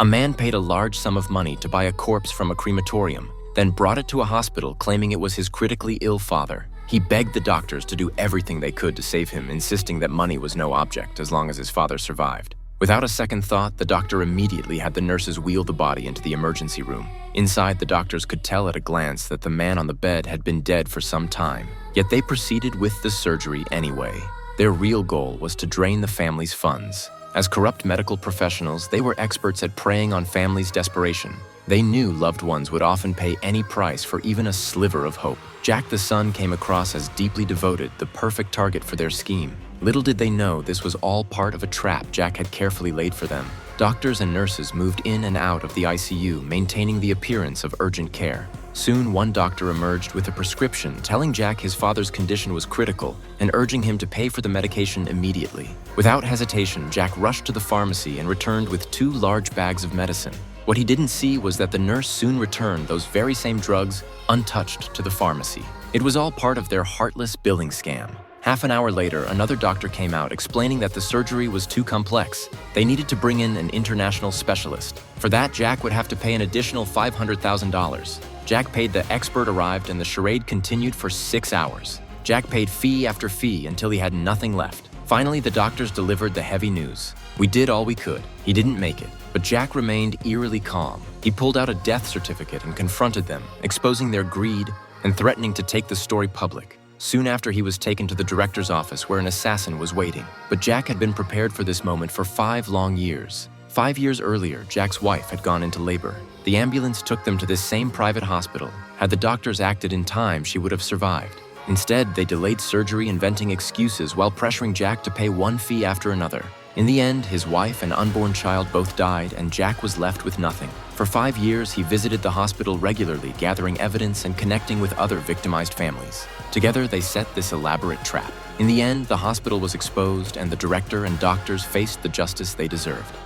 A man paid a large sum of money to buy a corpse from a crematorium, then brought it to a hospital claiming it was his critically ill father. He begged the doctors to do everything they could to save him, insisting that money was no object as long as his father survived. Without a second thought, the doctor immediately had the nurses wheel the body into the emergency room. Inside, the doctors could tell at a glance that the man on the bed had been dead for some time, yet they proceeded with the surgery anyway. Their real goal was to drain the family's funds. As corrupt medical professionals, they were experts at preying on families' desperation. They knew loved ones would often pay any price for even a sliver of hope. Jack the son came across as deeply devoted, the perfect target for their scheme. Little did they know this was all part of a trap Jack had carefully laid for them. Doctors and nurses moved in and out of the ICU, maintaining the appearance of urgent care. Soon, one doctor emerged with a prescription telling Jack his father's condition was critical and urging him to pay for the medication immediately. Without hesitation, Jack rushed to the pharmacy and returned with 2 large bags of medicine. What he didn't see was that the nurse soon returned those very same drugs untouched to the pharmacy. It was all part of their heartless billing scam. Half an hour later, another doctor came out explaining that the surgery was too complex. They needed to bring in an international specialist. For that, Jack would have to pay an additional $500,000. Jack paid. The expert arrived and the charade continued for 6 hours. Jack paid fee after fee until he had nothing left. Finally, the doctors delivered the heavy news. We did all we could. He didn't make it. But Jack remained eerily calm. He pulled out a death certificate and confronted them, exposing their greed and threatening to take the story public. Soon after, he was taken to the director's office where an assassin was waiting. But Jack had been prepared for this moment for 5 long years. 5 years earlier, Jack's wife had gone into labor. The ambulance took them to this same private hospital. Had the doctors acted in time, she would have survived. Instead, they delayed surgery, inventing excuses while pressuring Jack to pay one fee after another. In the end, his wife and unborn child both died, and Jack was left with nothing. For 5 years, he visited the hospital regularly, gathering evidence and connecting with other victimized families. Together, they set this elaborate trap. In the end, the hospital was exposed, and the director and doctors faced the justice they deserved.